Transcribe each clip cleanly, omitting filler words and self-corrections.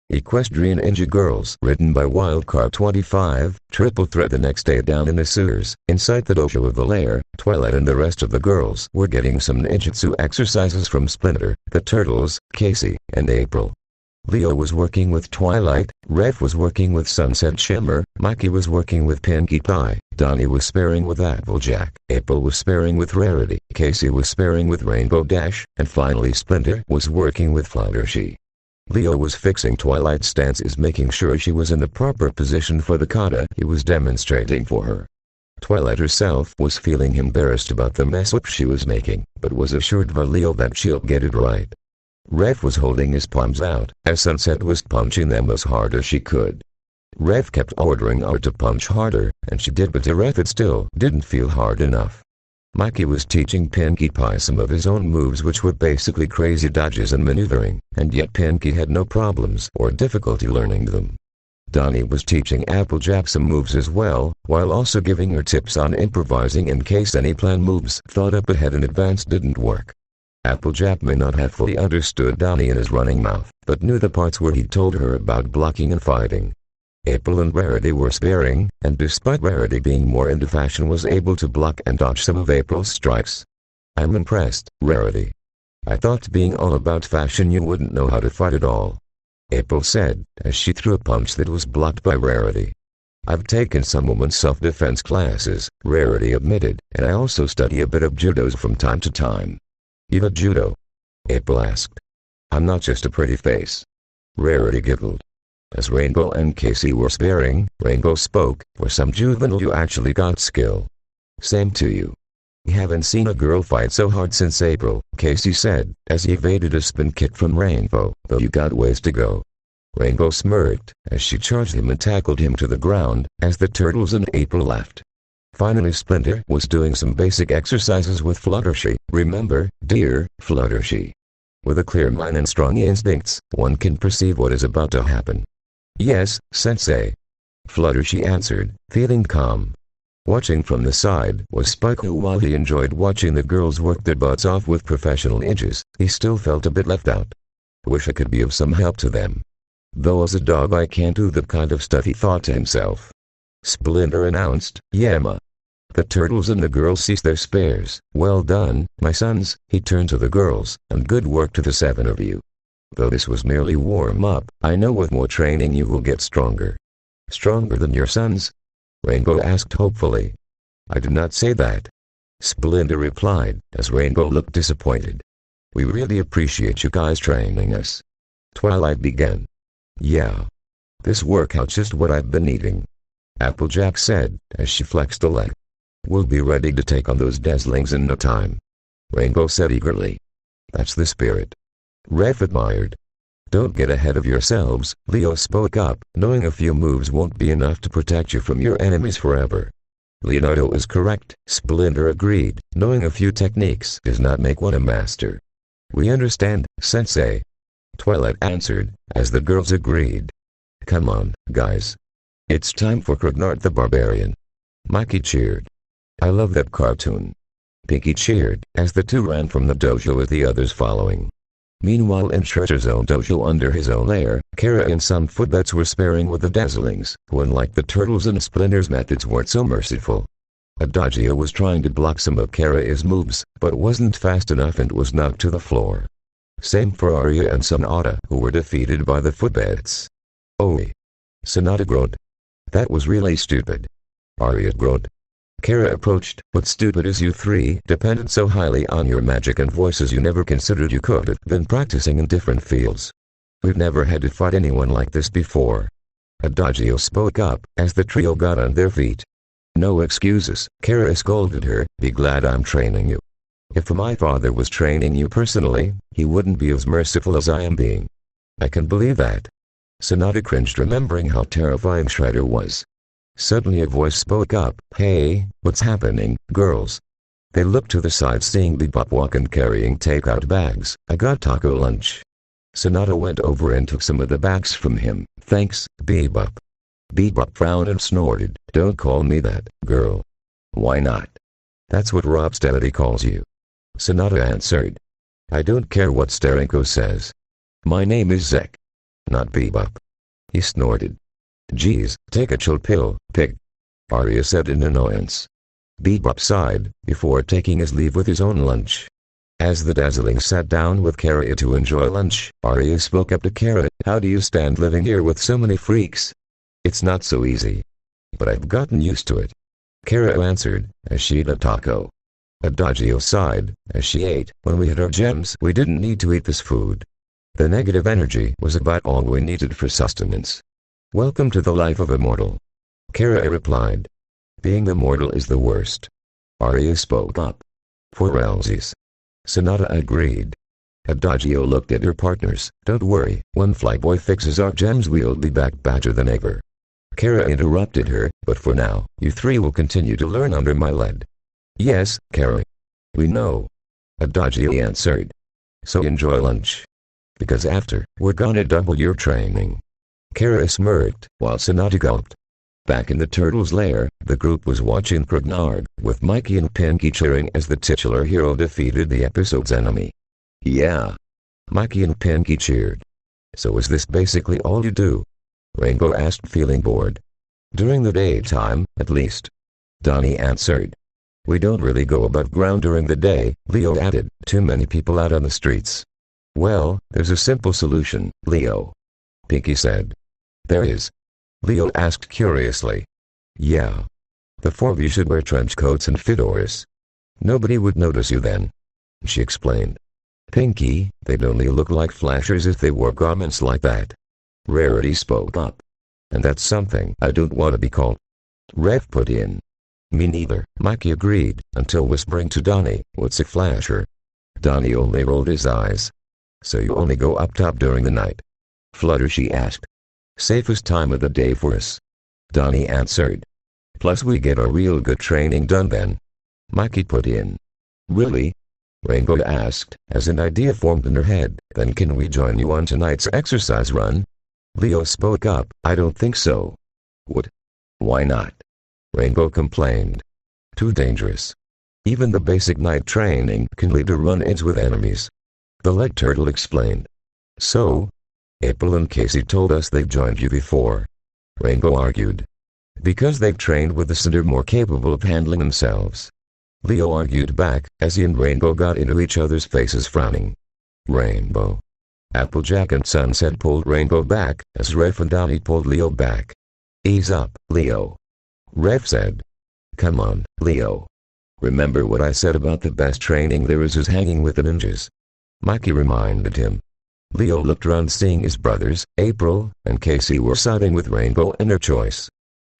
Equestrian Ninja Girls, written by Wildcard 25, triple threat. The next day down in the sewers, inside the dojo of the lair, Twilight and the rest of the girls were getting some ninjutsu exercises from Splinter, the Turtles, Casey, and April. Leo was working with Twilight, Ref was working with Sunset Shimmer, Mikey was working with Pinkie Pie, Donnie was sparring with Applejack, April was sparring with Rarity, Casey was sparring with Rainbow Dash, and finally Splinter was working with Fluttershy. Leo was fixing Twilight's stances, making sure she was in the proper position for the kata he was demonstrating for her. Twilight herself was feeling embarrassed about the mess up she was making, but was assured by Leo that she'll get it right. Ref was holding his palms out, as Sunset was punching them as hard as she could. Ref kept ordering her to punch harder, and she did, but to Ref it still didn't feel hard enough. Mikey was teaching Pinkie Pie some of his own moves, which were basically crazy dodges and maneuvering, and yet Pinkie had no problems or difficulty learning them. Donnie was teaching Applejack some moves as well, while also giving her tips on improvising in case any plan moves thought up ahead in advance didn't work. Applejack may not have fully understood Donnie and his running mouth, but knew the parts where he'd told her about blocking and fighting. April and Rarity were sparring, and despite Rarity being more into fashion, was able to block and dodge some of April's strikes. "I'm impressed, Rarity. I thought being all about fashion you wouldn't know how to fight at all," April said, as she threw a punch that was blocked by Rarity. "I've taken some women's self-defense classes," Rarity admitted, "and I also study a bit of judo from time to time." "You know judo?" April asked. "I'm not just a pretty face." Rarity giggled. As Rainbow and Casey were sparring, Rainbow spoke, "For some juvenile you actually got skill." "Same to you. Haven't seen a girl fight so hard since April," Casey said, as he evaded a spin kick from Rainbow, "though you got ways to go." Rainbow smirked, as she charged him and tackled him to the ground, as the Turtles and April laughed. Finally Splinter was doing some basic exercises with Fluttershy. "Remember, dear Fluttershy. With a clear mind and strong instincts, one can perceive what is about to happen." "Yes, Sensei," Fluttershy answered, feeling calm. Watching from the side was Spike, who, while he enjoyed watching the girls work their butts off with professional ninjas, he still felt a bit left out. "Wish I could be of some help to them. Though as a dog I can't do that kind of stuff," he thought to himself. Splinter announced, "Yama." The Turtles and the girls ceased their spares. "Well done, my sons," he turned to the girls, "and good work to the 7 of you. Though this was merely warm-up, I know with more training you will get stronger." "Stronger than your sons?" Rainbow asked hopefully. "I did not say that," Splinter replied, as Rainbow looked disappointed. "We really appreciate you guys training us." Twilight began. "Yeah. This workout's just what I've been needing," Applejack said, as she flexed a leg. "We'll be ready to take on those Deslings in no time," Rainbow said eagerly. "That's the spirit," Ref admired. "Don't get ahead of yourselves," Leo spoke up, "knowing a few moves won't be enough to protect you from your enemies forever." "Leonardo is correct," Splinter agreed, "knowing a few techniques does not make one a master." "We understand, Sensei," Twilight answered, as the girls agreed. "Come on, guys. It's time for Kragnart the Barbarian." Mikey cheered. "I love that cartoon." Pinkie cheered, as the two ran from the dojo with the others following. Meanwhile, in Shredder's own dojo under his own lair, Kara and some footbats were sparring with the Dazzlings, who, unlike the Turtles and Splinter's methods, weren't so merciful. Adagio was trying to block some of Kara's moves, but wasn't fast enough and was knocked to the floor. Same for Arya and Sonata, who were defeated by the footbats. "Oi!" Sonata groaned. "That was really stupid." Arya groaned. Kara approached. "What stupid is you three depended so highly on your magic and voices you never considered you could have been practicing in different fields. We've never had to fight anyone like this before." Adagio spoke up, as the trio got on their feet. "No excuses," Kara scolded her, "be glad I'm training you. If my father was training you personally, he wouldn't be as merciful as I am being." "I can believe that." Sonata cringed, remembering how terrifying Shredder was. Suddenly a voice spoke up, "Hey, what's happening, girls?" They looked to the side, seeing Bebop walk and carrying takeout bags. "I got taco lunch." Sonata went over and took some of the bags from him. "Thanks, Bebop." Bebop frowned and snorted, "Don't call me that, girl." "Why not?" "That's what Rob Stellity calls you," Sonata answered. "I don't care what Steranko says. My name is Zek, not Bebop." He snorted. Geez, take a chill pill, pig. Arya said in annoyance. Bebop sighed, before taking his leave with his own lunch. As the dazzling sat down with Kara to enjoy lunch, Arya spoke up to Kara. How do you stand living here with so many freaks? It's not so easy. But I've gotten used to it. Kara answered, as she ate a taco. Adagio sighed, as she ate. When we hit our gems, we didn't need to eat this food. The negative energy was about all we needed for sustenance. Welcome to the life of a mortal. Kara replied. Being the mortal is the worst. Arya spoke up. For realsies. Sonata agreed. Adagio looked at her partners. Don't worry, when Flyboy fixes our gems we'll be back badger than ever. Kara interrupted her, but for now, you three will continue to learn under my lead. Yes, Kara. We know. Adagio answered. So enjoy lunch. Because after, we're gonna double your training. Kara smirked, while Sonata gulped. Back in the turtle's lair, the group was watching Krugnar, with Mikey and Pinky cheering as the titular hero defeated the episode's enemy. Yeah. Mikey and Pinky cheered. So is this basically all you do? Rainbow asked, feeling bored. During the daytime, at least. Donnie answered. We don't really go above ground during the day, Leo added. Too many people out on the streets. Well, there's a simple solution, Leo. Pinky said. There is. Leo asked curiously. Yeah. The four of you should wear trench coats and fedoras. Nobody would notice you then. She explained. Pinky, they'd only look like flashers if they wore garments like that. Rarity spoke up. And that's something I don't want to be called. Rev put in. Me neither, Mikey agreed, until whispering to Donnie, what's a flasher? Donnie only rolled his eyes. So you only go up top during the night? Fluttershy asked. Safest time of the day for us. Donnie answered. Plus we get a real good training done then. Mikey put in. Really? Rainbow asked, as an idea formed in her head. Then can we join you on tonight's exercise run? Leo spoke up. I don't think so. What? Why not? Rainbow complained. Too dangerous. Even the basic night training can lead to run-ins with enemies. The leg turtle explained. So? April and Casey told us they've joined you before. Rainbow argued. Because they've trained with the Cinder more capable of handling themselves. Leo argued back, as he and Rainbow got into each other's faces frowning. Rainbow. Applejack and Sunset pulled Rainbow back, as Ref and Donnie pulled Leo back. Ease up, Leo. Ref said. Come on, Leo. Remember what I said about the best training there is hanging with the ninjas. Mikey reminded him. Leo looked around seeing his brothers, April, and Casey were siding with Rainbow in their choice.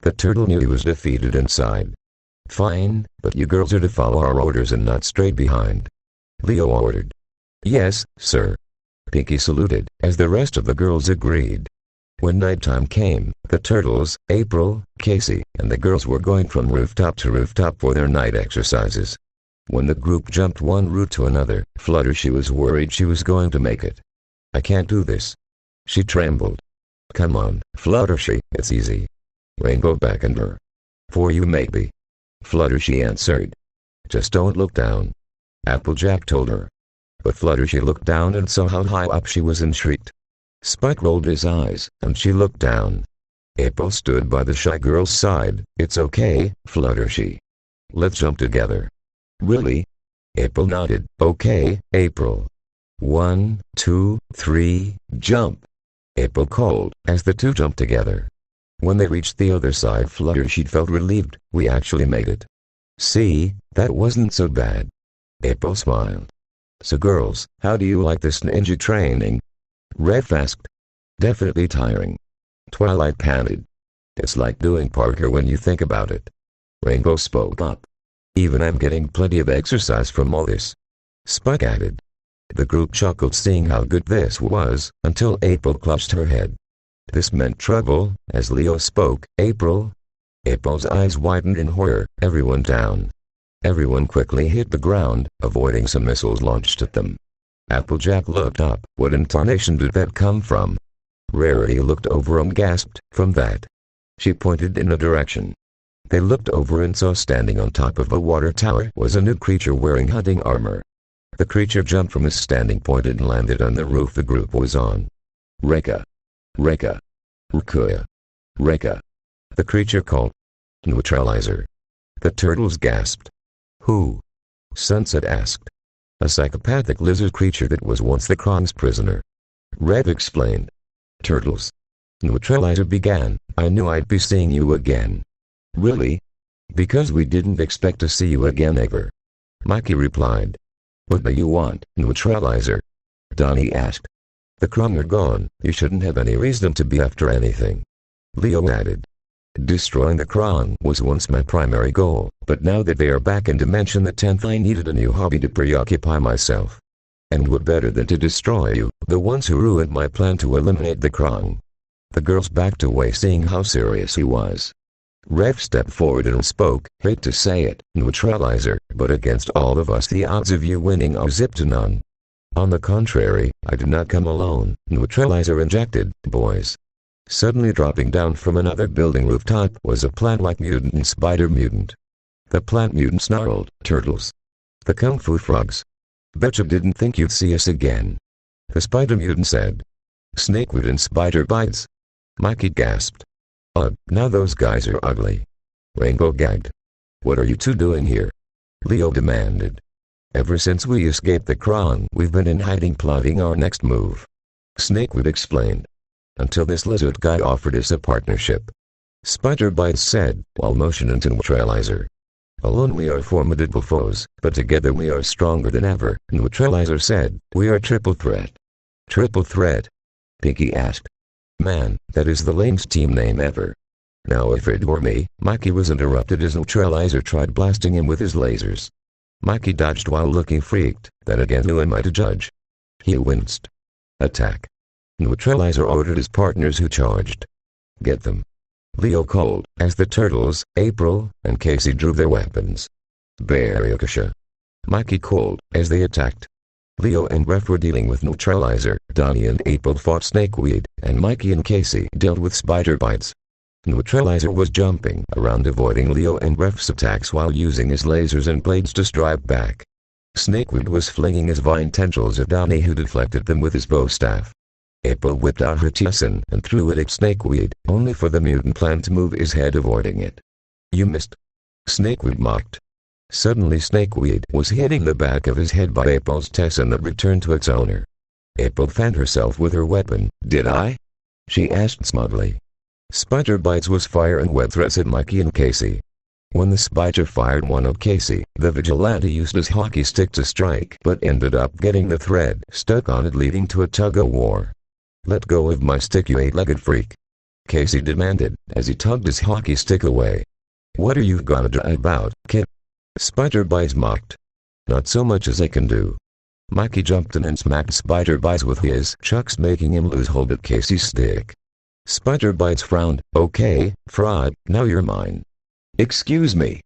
The turtle knew he was defeated inside. Fine, but you girls are to follow our orders and not stray behind. Leo ordered. Yes, sir. Pinky saluted, as the rest of the girls agreed. When nighttime came, the turtles, April, Casey, and the girls were going from rooftop to rooftop for their night exercises. When the group jumped one route to another, Fluttershy was worried she was going to make it. I can't do this. She trembled. Come on, Fluttershy, it's easy. Rainbow beckoned her. For you maybe. Fluttershy answered. Just don't look down. Applejack told her. But Fluttershy looked down and saw how high up she was and shrieked. Spike rolled his eyes, and she looked down. April stood by the shy girl's side. It's okay, Fluttershy. Let's jump together. Really? April nodded. Okay, April. 1, 2, 3, jump. April called, as the two jumped together. When they reached the other side, Fluttershy felt relieved. We actually made it. See, that wasn't so bad. April smiled. So girls, how do you like this ninja training? Ref asked. Definitely tiring. Twilight panted. It's like doing Parker when you think about it. Rainbow spoke up. Even I'm getting plenty of exercise from all this. Spike added. The group chuckled seeing how good this was, until April clutched her head. This meant trouble, as Leo spoke. April? April's eyes widened in horror. Everyone down. Everyone quickly hit the ground, avoiding some missiles launched at them. Applejack looked up. What intonation did that come from? Rarity looked over and gasped. From that. She pointed in a direction. They looked over and saw standing on top of a water tower was a new creature wearing hunting armor. The creature jumped from his standing point and landed on the roof the group was on. Rekka. Rekka. Rukuya. Reka. The creature called Neutralizer. The turtles gasped. Who? Sunset asked. A psychopathic lizard creature that was once the Krong's prisoner. Red explained. Turtles. Neutralizer began. I knew I'd be seeing you again. Really? Because we didn't expect to see you again ever. Mikey replied. What do you want, Neutralizer? Donnie asked. The Krong are gone, you shouldn't have any reason to be after anything. Leo added. Destroying the Krong was once my primary goal, but now that they are back in Dimension the 10th I needed a new hobby to preoccupy myself. And what better than to destroy you, the ones who ruined my plan to eliminate the Krong. The girls backed away seeing how serious he was. Rev stepped forward and spoke, hate to say it, Neutralizer, but against all of us the odds of you winning are zip to none. On the contrary, I did not come alone, Neutralizer injected, boys. Suddenly dropping down from another building rooftop was a plant-like mutant and spider mutant. The plant mutant snarled, turtles. The kung fu frogs. Betcha didn't think you'd see us again. The spider mutant said. Snakewood and spider bites. Mikey gasped. Ugh, now those guys are ugly. Rainbow gagged. What are you two doing here? Leo demanded. Ever since we escaped the Krong, we've been in hiding plotting our next move. Snakewood explained. Until this lizard guy offered us a partnership. Spider Bites said, while motioning to Neutralizer. Alone we are formidable foes, but together we are stronger than ever, Neutralizer said, we are triple threat. Triple threat? Pinky asked. Man, that is the lamest team name ever. Now if it were me, Mikey was interrupted as Neutralizer tried blasting him with his lasers. Mikey dodged while looking freaked, then again who am I to judge? He winced. Attack. Neutralizer ordered his partners who charged. Get them. Leo called, as the turtles, April, and Casey drew their weapons. Baryakasha. Mikey called, as they attacked. Leo and Ref were dealing with Neutralizer, Donnie and April fought Snakeweed, and Mikey and Casey dealt with Spider Bites. Neutralizer was jumping around avoiding Leo and Ref's attacks while using his lasers and blades to strike back. Snakeweed was flinging his vine tendrils at Donnie who deflected them with his bow staff. April whipped out her Tieson and threw it at Snakeweed, only for the mutant plant to move his head avoiding it. You missed. Snakeweed mocked. Suddenly Snakeweed was hitting the back of his head by April's Tieson that returned to its owner. April fanned herself with her weapon. Did I? She asked smugly. Spider Bites was fire and web threats at Mikey and Casey. When the spider fired one at Casey, the vigilante used his hockey stick to strike but ended up getting the thread stuck on it leading to a tug-of-war. Let go of my stick you eight-legged freak. Casey demanded, as he tugged his hockey stick away. What are you gonna do about, kid? Spider Bites mocked. Not so much as I can do. Mikey jumped in and smacked Spider Bites with his chucks making him lose hold of Casey's stick. Spider Bites frowned. Okay, fraud, now you're mine. Excuse me.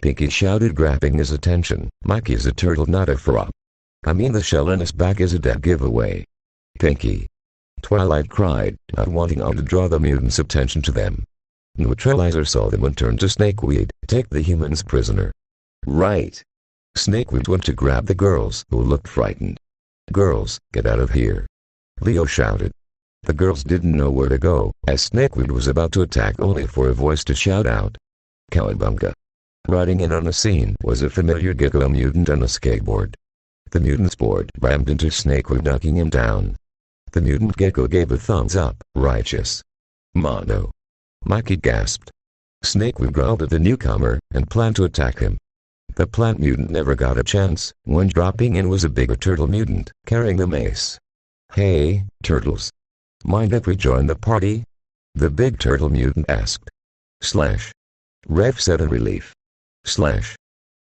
Pinky shouted grabbing his attention. Mikey is a turtle not a frog. I mean the shell in his back is a dead giveaway. Pinky. Twilight cried, not wanting to draw the mutants' attention to them. Neutralizer saw them and turned to Snakeweed, take the humans prisoner. Right. Snakeweed went to grab the girls, who looked frightened. Girls, get out of here. Leo shouted. The girls didn't know where to go, as Snakeweed was about to attack only for a voice to shout out. Cowabunga. Riding in on the scene was a familiar gecko mutant on a skateboard. The mutant's board rammed into Snakeweed knocking him down. The mutant gecko gave a thumbs up, righteous. Mono. Mikey gasped. Snakeweed growled at the newcomer, and planned to attack him. The plant mutant never got a chance, when dropping in was a bigger turtle mutant, carrying the mace. Hey, turtles. Mind if we join the party? The big turtle mutant asked. Slash. Rev said in relief. Slash.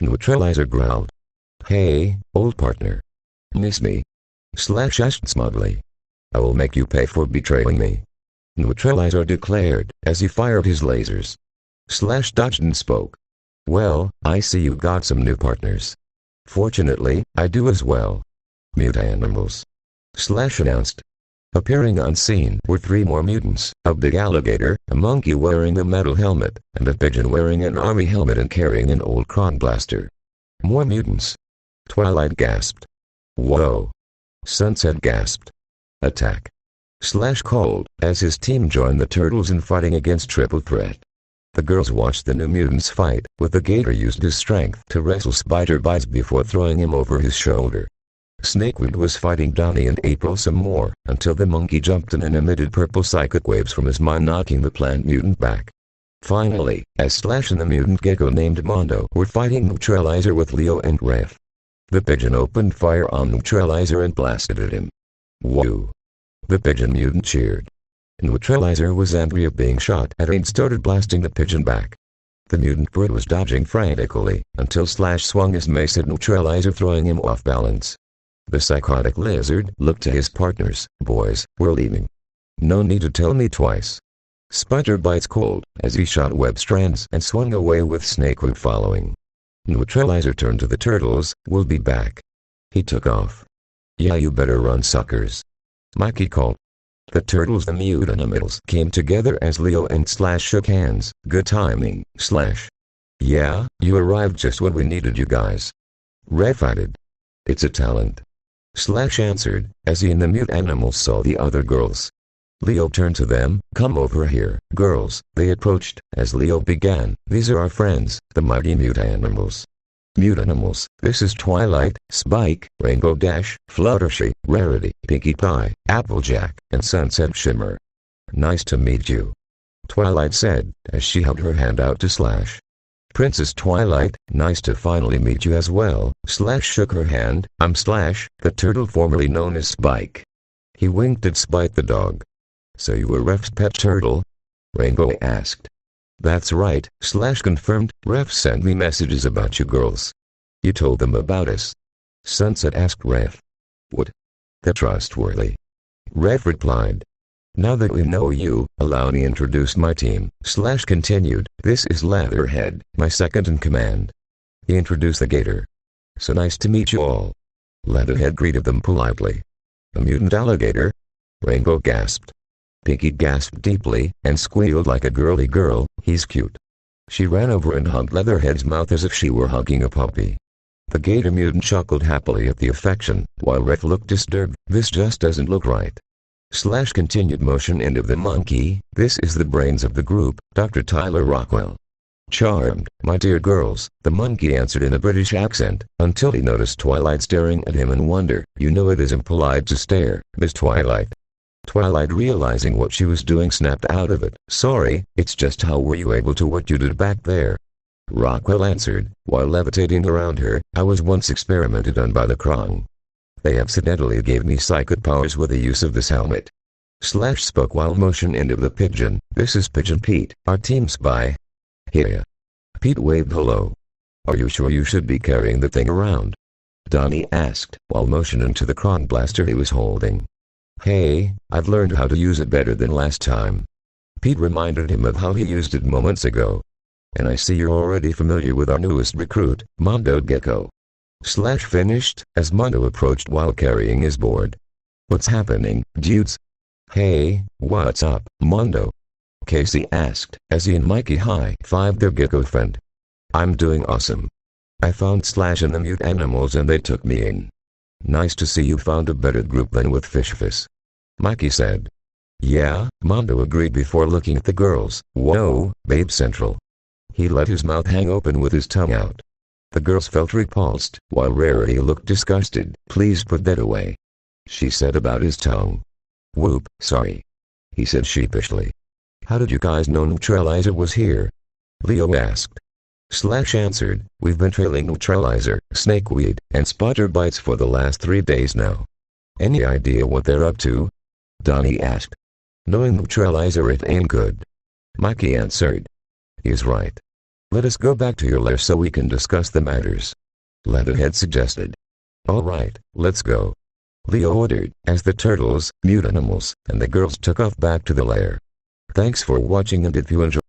Neutralizer growled. Hey, old partner. Miss me? Slash asked smugly. I will make you pay for betraying me. Neutralizer declared, as he fired his lasers. Slash dodged and spoke. Well, I see you got some new partners. Fortunately, I do as well. Mute animals. Slash announced. Appearing on scene were 3 more mutants, a big alligator, a monkey wearing a metal helmet, and a pigeon wearing an army helmet and carrying an old Krong blaster. More mutants. Twilight gasped. Whoa. Sunset gasped. Attack. Slash called, as his team joined the turtles in fighting against Triple Threat. The girls watched the New Mutants fight, with the Gator used his strength to wrestle Spider Bites before throwing him over his shoulder. Snakeweed was fighting Donnie and April some more, until the monkey jumped in and emitted purple psychic waves from his mind, knocking the plant mutant back. Finally, as Slash and the mutant gecko named Mondo were fighting Neutralizer with Leo and Ref, the pigeon opened fire on Neutralizer and blasted at him. Woo! The pigeon mutant cheered. Neutralizer was angry at being shot at and started blasting the pigeon back. The mutant bird was dodging frantically, until Slash swung his mace at Neutralizer, throwing him off balance. The psychotic lizard looked to his partners. Boys, we're leaving. No need to tell me twice. Spider Bites called, as he shot web strands and swung away with Snakeweed following. Neutralizer turned to the turtles. We'll be back. He took off. Yeah, you better run, suckers. Mikey called. The turtles and Mutanimals came together as Leo and Slash shook hands. Good timing, Slash. Yeah, you arrived just when we needed you guys. Ref added. It's a talent. Slash answered, as he and the Mutanimals saw the other girls. Leo turned to them. Come over here, girls. They approached, as Leo began. These are our friends, the mighty Mutanimals. Mutanimals, this is Twilight, Spike, Rainbow Dash, Fluttershy, Rarity, Pinkie Pie, Applejack, and Sunset Shimmer. Nice to meet you, Twilight said, as she held her hand out to Slash. Princess Twilight, nice to finally meet you as well. Slash shook her hand. I'm Slash, the turtle formerly known as Spike. He winked at Spike the dog. So you were Ref's pet turtle? Rainbow asked. That's right, Slash confirmed. Ref sent me messages about you girls. You told them about us? Sunset asked Ref. What? They're trustworthy. Ref replied. Now that we know you, allow me to introduce my team. Slash continued. This is Leatherhead, my second in command. He introduced the Gator. So nice to meet you all. Leatherhead greeted them politely. A mutant alligator? Rainbow gasped. Pinkie gasped deeply, and squealed like a girly girl. He's cute. She ran over and hugged Leatherhead's mouth as if she were hugging a puppy. The Gator mutant chuckled happily at the affection, while Ref looked disturbed. This just doesn't look right. Slash continued motion into the monkey. This is the brains of the group, Dr. Tyler Rockwell. Charmed, my dear girls, the monkey answered in a British accent, until he noticed Twilight staring at him in wonder. You know it isn't polite to stare, Miss Twilight. Twilight, realizing what she was doing, snapped out of it. Sorry, it's just how were you able to what you did back there? Rockwell answered, while levitating around her. I was once experimented on by the Krong. They accidentally gave me psychic powers with the use of this helmet. Slash spoke while motion into the pigeon. This is Pigeon Pete, our team spy. Hiya. Pete waved hello. Are you sure you should be carrying the thing around? Donnie asked, while motioning to the Krong blaster he was holding. Hey, I've learned how to use it better than last time. Pete reminded him of how he used it moments ago. And I see you're already familiar with our newest recruit, Mondo Gecko. Slash finished, as Mondo approached while carrying his board. What's happening, dudes? Hey, what's up, Mondo? Casey asked, as he and Mikey high-fived their gecko friend. I'm doing awesome. I found Slash and the Mutanimals and they took me in. Nice to see you found a better group than with Fishfist. Mikey said. Yeah, Mondo agreed before looking at the girls. Whoa, Babe Central. He let his mouth hang open with his tongue out. The girls felt repulsed, while Rarity looked disgusted. Please put that away, she said about his tongue. Whoop, sorry, he said sheepishly. How did you guys know Neutralizer was here? Leo asked. Slash answered, we've been trailing Neutralizer, Snakeweed, and Spider Bites for the last 3 days now. Any idea what they're up to? Donnie asked. Knowing Neutralizer it ain't good, Mikey answered. He's right. Let us go back to your lair so we can discuss the matters, Leatherhead suggested. Alright, let's go, Leo ordered, as the turtles, Mutanimals, and the girls took off back to the lair. Thanks for watching, and if you enjoyed